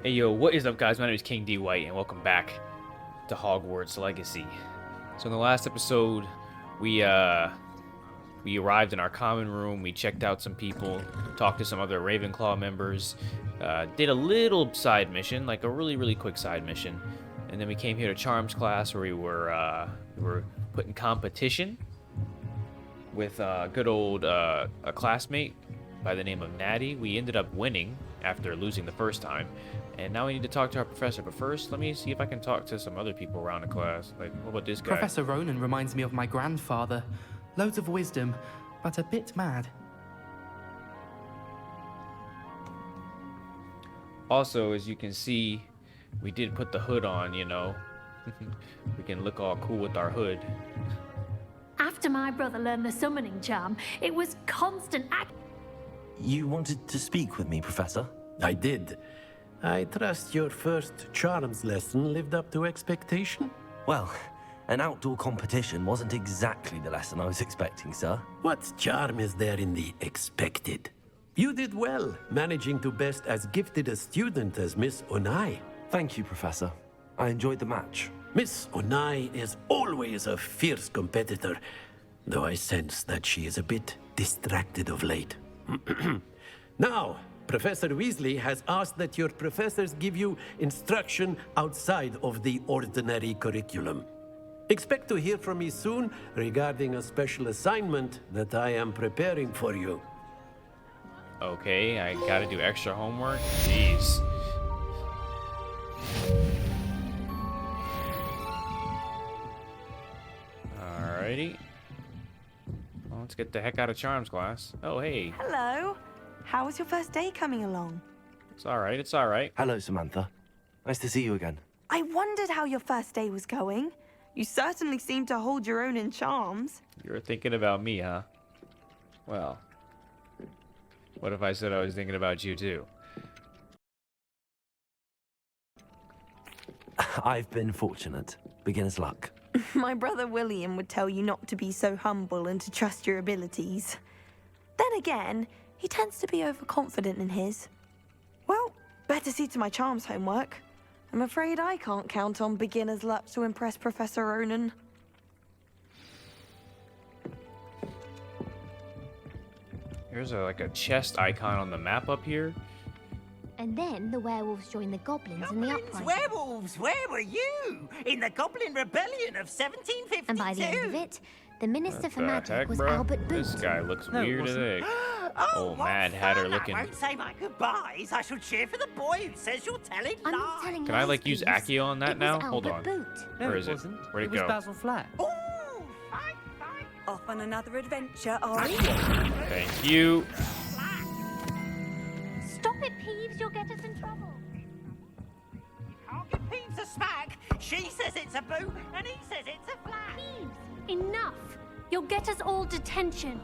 Hey yo, what is up guys? My name is King D White and welcome back to Hogwarts Legacy. So in the last episode, we arrived in our common room, we checked out some people, talked to some other Ravenclaw members, did a little side mission, like a really quick side mission, and then we came here to Charms class where we were put in competition with a good old a classmate by the name of Natty. We ended up winning after losing the first time, and now we need to talk to our professor. But first, let me see if I can talk to some other people around the class. Like, what about this guy? Professor Ronan reminds me of my grandfather. Loads of wisdom, but a bit mad. Also, as you can see, we did put the hood on, you know. We can look all cool with our hood. After my brother learned the summoning charm, it was constant You wanted to speak with me, Professor? I did. I trust your first charms lesson lived up to expectation? Well, an outdoor competition wasn't exactly the lesson I was expecting, sir. What charm is there in the expected? You did well, managing to best as gifted a student as Miss Onai. Thank you, Professor. I enjoyed the match. Miss Onai is always a fierce competitor, though I sense that she is a bit distracted of late. Now, Professor Weasley has asked that your professors give you instruction outside of the ordinary curriculum. Expect to hear from me soon regarding a special assignment that I am preparing for you. Okay, I gotta do extra homework? Jeez. Alrighty. Well, let's get the heck out of Charms class. Oh, hey. Hello. How was your first day coming along? It's alright, it's alright. Hello, Samantha. Nice to see you again. I wondered how your first day was going. You certainly seem to hold your own in charms. You're thinking about me, huh? Well, what if I said I was thinking about you too? I've been fortunate. Beginner's luck. My brother William would tell you not to be so humble and to trust your abilities. Then again, he tends to be overconfident in his. Well, better see to my charms homework. I'm afraid I can't count on beginner's luck to impress Professor Ronan. Here's like a chest icon on the map up here. And then the werewolves joined the goblins in the uprising. Werewolves, where were you? In the Goblin Rebellion of 1752. And by the end of it, the Minister for Magic Heck, was bro? Albert Boot. This guy looks weird as heck. Oh, what Mad Hatter fun. looking. I won't say my goodbyes. I shall cheer for the boy who says you're telling I'm lies. not telling Can I lies, like use Peeves. Accio on that It was now? Hold Albert on. Boot. Where is it? Where'd it go? Basil Flat. Ooh, fine. Off on another adventure, are we? Thank you. Stop it, Peeves. You'll get us in trouble. Can't give Peeves a smack. She says it's a boot, and he says it's a flat. Peeves, enough. You'll get us all detention.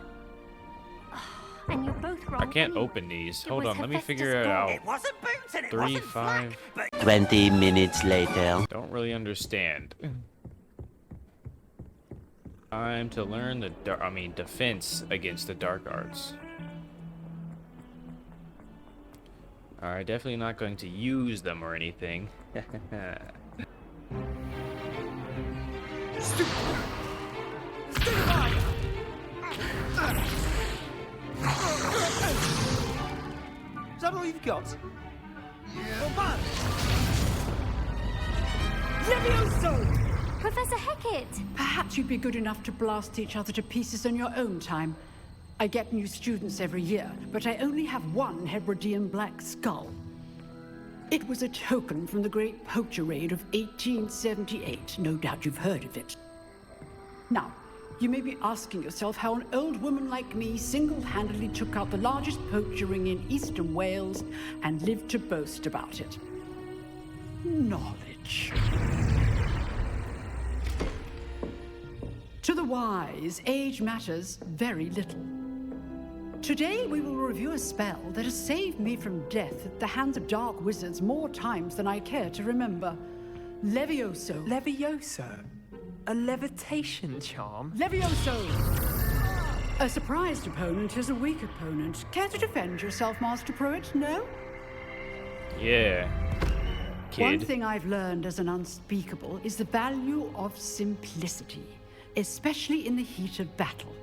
And you're both wrong. I can't anyway. open these. It Hold was on, let me Hephaestus figure it Gold. out. It wasn't boots and it 3, wasn't 5. flat, but 20 minutes later. Don't really understand. Time to learn the defense against the dark arts. Alright, definitely not going to use them or anything. Is that all you've got? Professor Hecat! Perhaps you'd be good enough to blast each other to pieces in your own time. I get new students every year, but I only have one Hebridean black skull. It was a token from the Great Poacher Raid of 1878. No doubt you've heard of it. Now, you may be asking yourself how an old woman like me single-handedly took out the largest poacher ring in eastern Wales and lived to boast about it. Knowledge. To the wise, age matters very little. Today we will review a spell that has saved me from death at the hands of dark wizards more times than I care to remember. Levioso. Levioso? A levitation charm? Levioso! A surprised opponent is a weak opponent. Care to defend yourself, Master Pruitt? No? Yeah. One kid. thing I've learned as an unspeakable is the value of simplicity, especially in the heat of battle.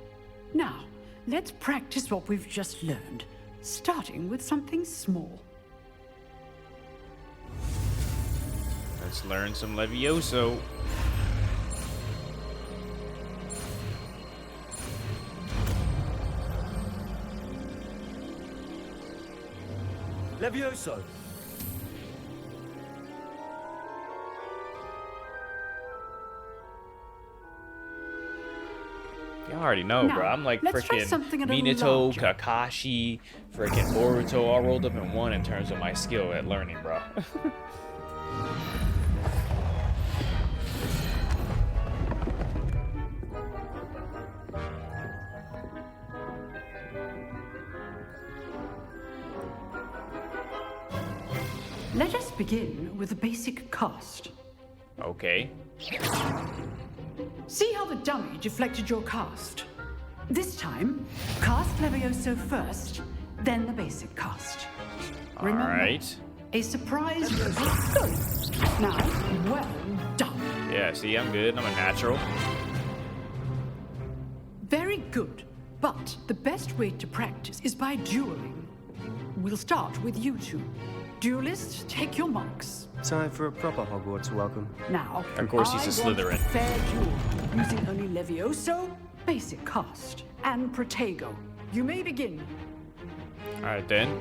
Now, let's practice what we've just learned, starting with something small. Let's learn some Levioso. Levioso! You already know, Now, bro. I'm like let's try freaking something a little Minato, larger. Kakashi, freaking Boruto all rolled up in one in terms of my skill at learning, bro. Let us begin with the basic cast. Okay. See how the dummy deflected your cast? This time, cast Levioso first, then the basic cast. Remember, Alright. a surprise will be good. Now, well done. Yeah, see, I'm good. I'm a natural. Very good. But the best way to practice is by dueling. We'll start with you two. Duelists, take your marks. Time for a proper Hogwarts welcome. Now, Of course he's a I want Slytherin. fair duel, using only Levioso, basic cast, and Protego. You may begin. Alright then.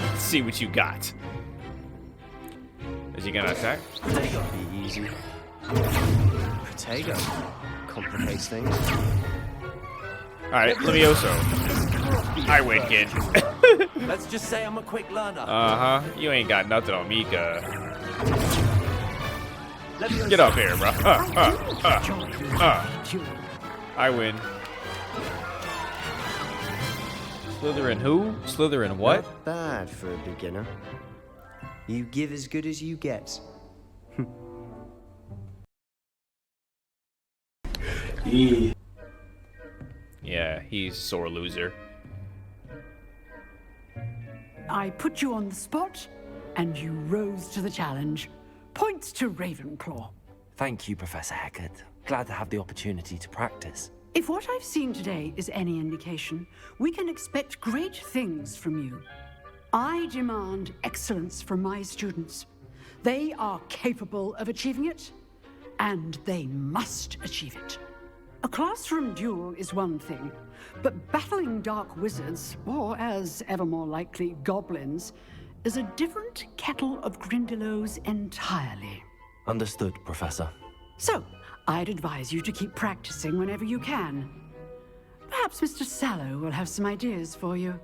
Let's see what you got. Is he gonna attack? Be easy. Protego. Complicates things. Alright, Levioso. I win, kid. Let's just say I'm a quick learner. Uh-huh. You ain't got nothing on me, Get up here, bro. I win. Slytherin who? Slytherin what? Not bad for a beginner. You give as good as you get. Yeah, he's a sore loser. I put you on the spot, and you rose to the challenge. Points to Ravenclaw. Thank you, Professor Hecat. Glad to have the opportunity to practice. If what I've seen today is any indication, we can expect great things from you. I demand excellence from my students. They are capable of achieving it, and they must achieve it. A classroom duel is one thing, but battling dark wizards, or as ever more likely, goblins, is a different kettle of Grindylows entirely. Understood, Professor. So, I'd advise you to keep practicing whenever you can. Perhaps Mr. Sallow will have some ideas for you.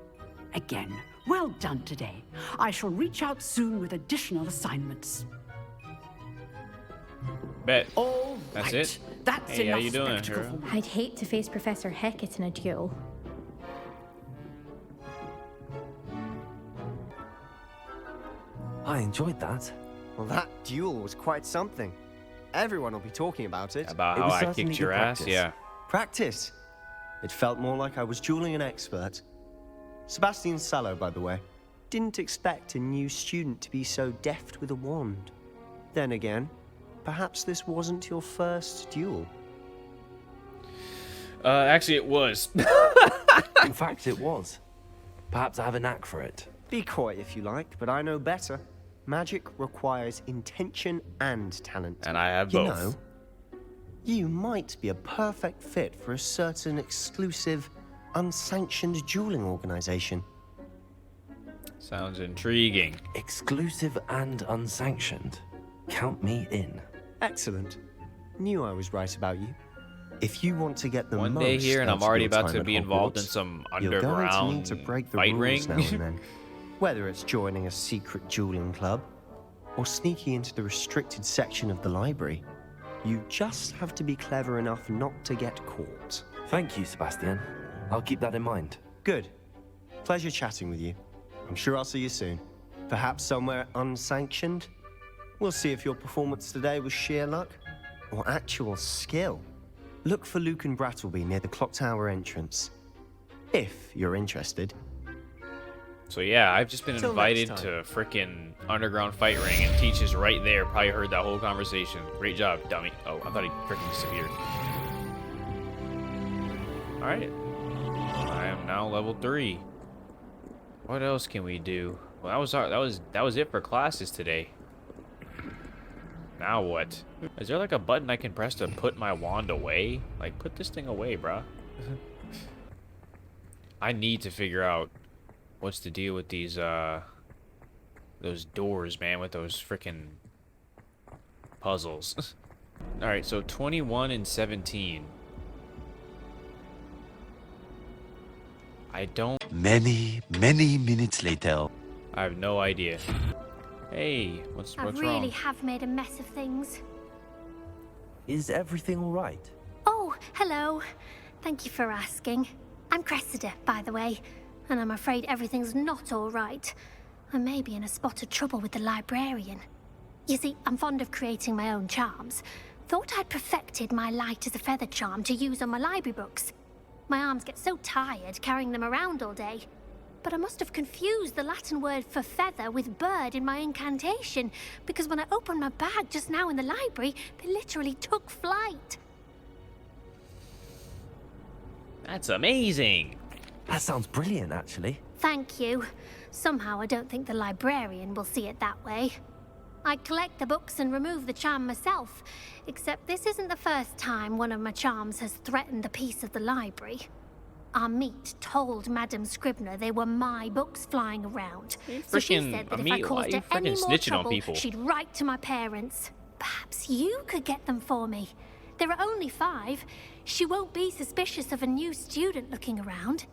Again, well done today. I shall reach out soon with additional assignments. Bet. All That's right. it? That's Hey, how enough you doing, spectacle hero? for me. I'd hate to face Professor Hecat in a duel. I enjoyed that. Well, that duel was quite something. Everyone will be talking about it. About It how was I certainly kicked your good ass? practice. Yeah. Practice. It felt more like I was dueling an expert. Sebastian Sallow, by the way. Didn't expect a new student to be so deft with a wand. Then again, perhaps this wasn't your first duel. Actually, it was. In fact, it was. Perhaps I have a knack for it. Be coy if you like, but I know better. Magic requires intention and talent. And I have You both. know, you might be a perfect fit for a certain exclusive, unsanctioned dueling organization. Sounds intriguing. Exclusive and unsanctioned. Count me in. Excellent. Knew I was right about you. If you want to get the One most day here, and out I'm of already your about time to at be involved in Hogwarts, some you're going to need underground to break the fight rules ring. now and then. Whether it's joining a secret dueling club or sneaking into the restricted section of the library, you just have to be clever enough not to get caught. Thank you, Sebastian. I'll keep that in mind. Good. Pleasure chatting with you. I'm sure I'll see you soon. Perhaps somewhere unsanctioned? We'll see if your performance today was sheer luck or actual skill. Look for Luke and Brattleby near the clock tower entrance. If you're interested. So yeah, I've just been Till invited next to frickin' underground fight ring, and Teach is right there. Probably heard that whole conversation. Great job, dummy. Oh, I thought he frickin' disappeared. All right, I am now level 3. What else can we do? Well, that was it for classes today. Now what? Is there like a button I can press to put my wand away? Like, put this thing away, bruh. I need to figure out what's the deal with these, those doors, man, with those frickin' puzzles. Alright, so 21 and 17. I don't... Many minutes later. I have no idea. Hey, what's I wrong? really have made a mess of things. Is everything all right? Oh, hello. Thank you for asking. I'm Cressida, by the way, and I'm afraid everything's not all right. I may be in a spot of trouble with the librarian. You see, I'm fond of creating my own charms. Thought I'd perfected my light as a feather charm to use on my library books. My arms get so tired carrying them around all day. But I must have confused the Latin word for feather with bird in my incantation, because when I opened my bag just now in the library, they literally took flight. That's amazing. That sounds brilliant, actually. Thank you. Somehow I don't think the librarian will see it that way. I collect the books and remove the charm myself, except this isn't the first time one of my charms has threatened a piece of the library. Amit told Madame Scribner they were my books flying around. So she said that if I caused her any more trouble, she'd write to my parents. Perhaps you could get them for me. There are only 5. She won't be suspicious of a new student looking around.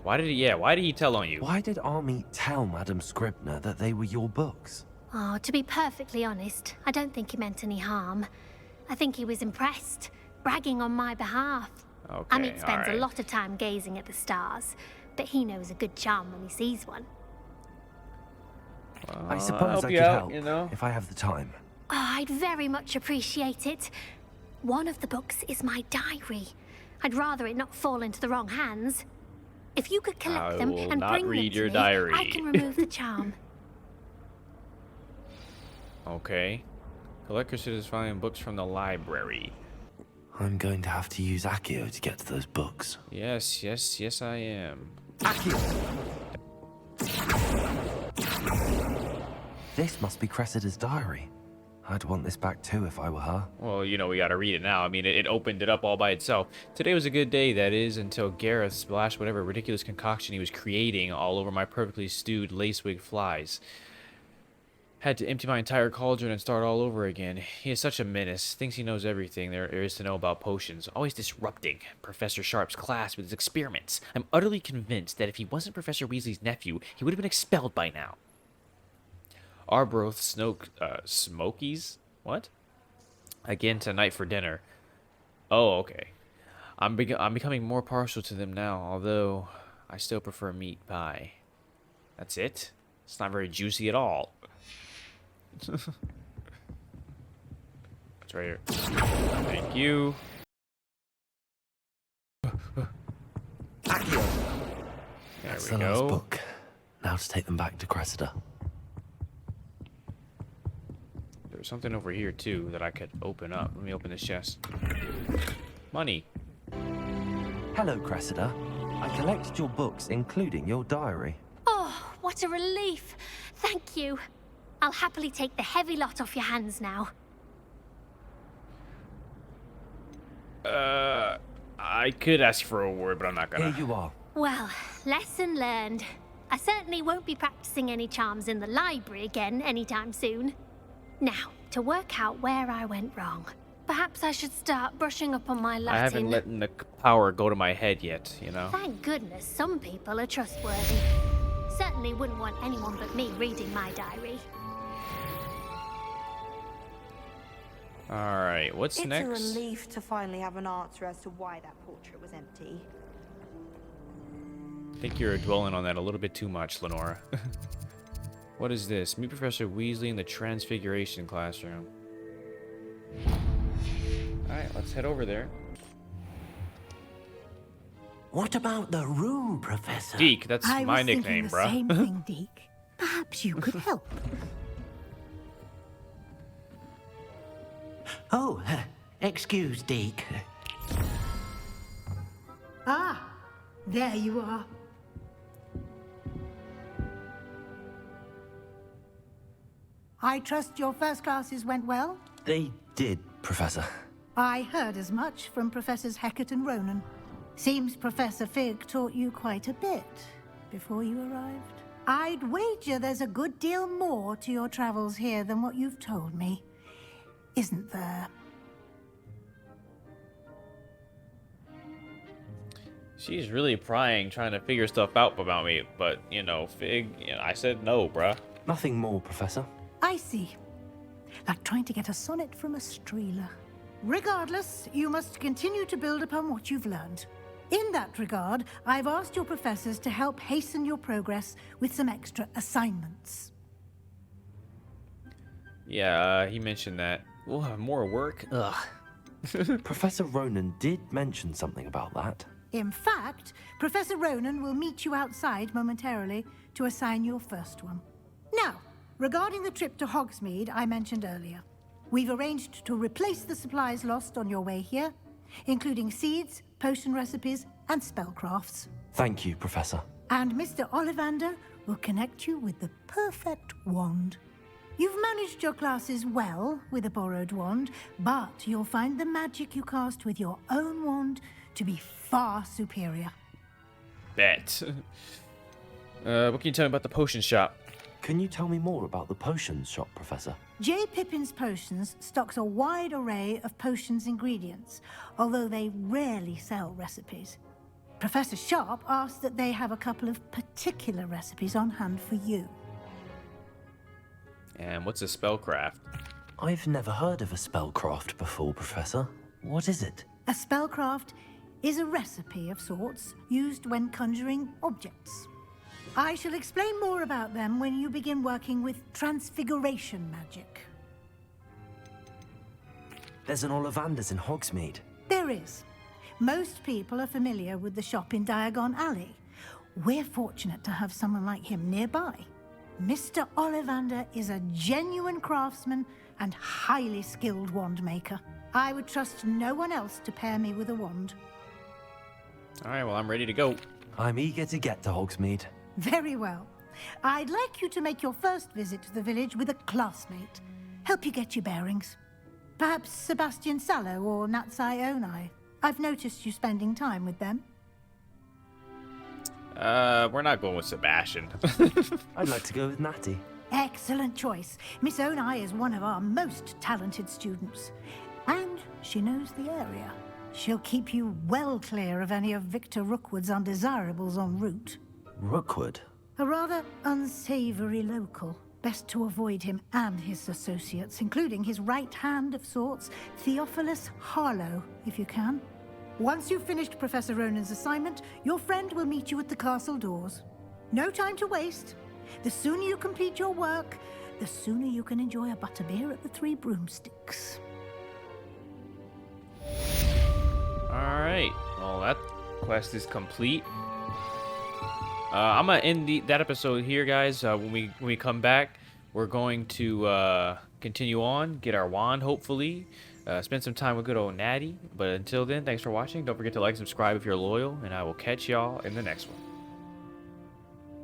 Why did he tell on you? Why did Army tell Madame Scribner that they were your books? Oh, to be perfectly honest, I don't think he meant any harm. I think he was impressed, bragging on my behalf. Okay, Amit spends a lot of time gazing at the stars, but he knows a good charm when he sees one. I suppose I could help, if I have the time. Oh, I'd very much appreciate it. One of the books is my diary. I'd rather it not fall into the wrong hands. If you could collect them and bring them to me, I can remove the charm. Okay. Collect Cressida's finding books from the library. I'm going to have to use Accio to get to those books. Yes, I am. Accio! This must be Cressida's diary. I'd want this back too if I were her. Well, we gotta read it now. I mean, it opened it up all by itself. Today was a good day, that is, until Gareth splashed whatever ridiculous concoction he was creating all over my perfectly stewed lacewig flies. Had to empty my entire cauldron and start all over again. He is such a menace. Thinks he knows everything there is to know about potions. Always disrupting Professor Sharp's class with his experiments. I'm utterly convinced that if he wasn't Professor Weasley's nephew, he would have been expelled by now. Arbroath Smokies? What? Again tonight for dinner. Oh, okay. I'm becoming more partial to them now, although I still prefer meat pie. That's it? It's not very juicy at all. It's right here. Thank you. That's There we the last go. book. Now to take them back to Cressida. There's something over here too that I could open up. Let me open this chest. Money. Hello, Cressida. I collected your books, including your diary. Oh, what a relief. Thank you. I'll happily take the heavy lot off your hands now. I could ask for a word, but I'm not gonna. Here you are. Well, lesson learned. I certainly won't be practicing any charms in the library again anytime soon. Now, to work out where I went wrong. Perhaps I should start brushing up on my Latin. I haven't let the power go to my head yet, Thank goodness some people are trustworthy. Certainly wouldn't want anyone but me reading my diary. Alright, what's next? It's a relief to finally have an answer as to why that portrait was empty. I think you're dwelling on that a little bit too much, Lenora. What is this? Meet Professor Weasley in the Transfiguration classroom. Alright, let's head over there. What about the room, Professor? Deke, that's I my was thinking nickname, the bruh. same thing, Deke. Perhaps you could help. Oh, excuse, Deke. Ah, there you are. I trust your first classes went well? They did, Professor. I heard as much from Professors Hecat and Ronan. Seems Professor Fig taught you quite a bit before you arrived. I'd wager there's a good deal more to your travels here than what you've told me. Isn't there? She's really prying, trying to figure stuff out about me, but, you know, Fig, I said no, bruh. Nothing more, Professor. I see. Like trying to get a sonnet from a streeler. Regardless, you must continue to build upon what you've learned. In that regard, I've asked your professors to help hasten your progress with some extra assignments. Yeah, he mentioned that. We'll have more work. Ugh. Professor Ronan did mention something about that. In fact, Professor Ronan will meet you outside momentarily to assign your first one. Now, regarding the trip to Hogsmeade I mentioned earlier, we've arranged to replace the supplies lost on your way here, including seeds, potion recipes, and spellcrafts. Thank you, Professor. And Mr. Ollivander will connect you with the perfect wand. You've managed your classes well with a borrowed wand, but you'll find the magic you cast with your own wand to be far superior. Bet. What can you tell me about the potion shop? Can you tell me more about the potions shop, Professor? J. Pippin's Potions stocks a wide array of potions ingredients, although they rarely sell recipes. Professor Sharp asked that they have a couple of particular recipes on hand for you. And what's a spellcraft? I've never heard of a spellcraft before, Professor. What is it? A spellcraft is a recipe of sorts used when conjuring objects. I shall explain more about them when you begin working with transfiguration magic. There's an Ollivander's in Hogsmeade. There is. Most people are familiar with the shop in Diagon Alley. We're fortunate to have someone like him nearby. Mr. Ollivander is a genuine craftsman and highly skilled wand maker. I would trust no one else to pair me with a wand. All right, well, I'm ready to go. I'm eager to get to Hogsmeade. Very well. I'd like you to make your first visit to the village with a classmate. Help you get your bearings. Perhaps Sebastian Sallow or Natsai Onai. I've noticed you spending time with them. We're not going with Sebastian. I'd like to go with Natty. Excellent choice. Miss Onai is one of our most talented students. And she knows the area. She'll keep you well clear of any of Victor Rookwood's undesirables en route. Rookwood? A rather unsavory local. Best to avoid him and his associates, including his right hand of sorts, Theophilus Harlow, if you can. Once you've finished Professor Ronan's assignment, your friend will meet you at the castle doors. No time to waste. The sooner you complete your work, the sooner you can enjoy a butterbeer at the Three Broomsticks. Alright, well, that quest is complete. I'm gonna end that episode here, guys. When we come back, we're going to continue on, get our wand, hopefully. Spend some time with good old Natty. But until then, thanks for watching. Don't forget to like and subscribe if you're loyal, and I will catch y'all in the next one.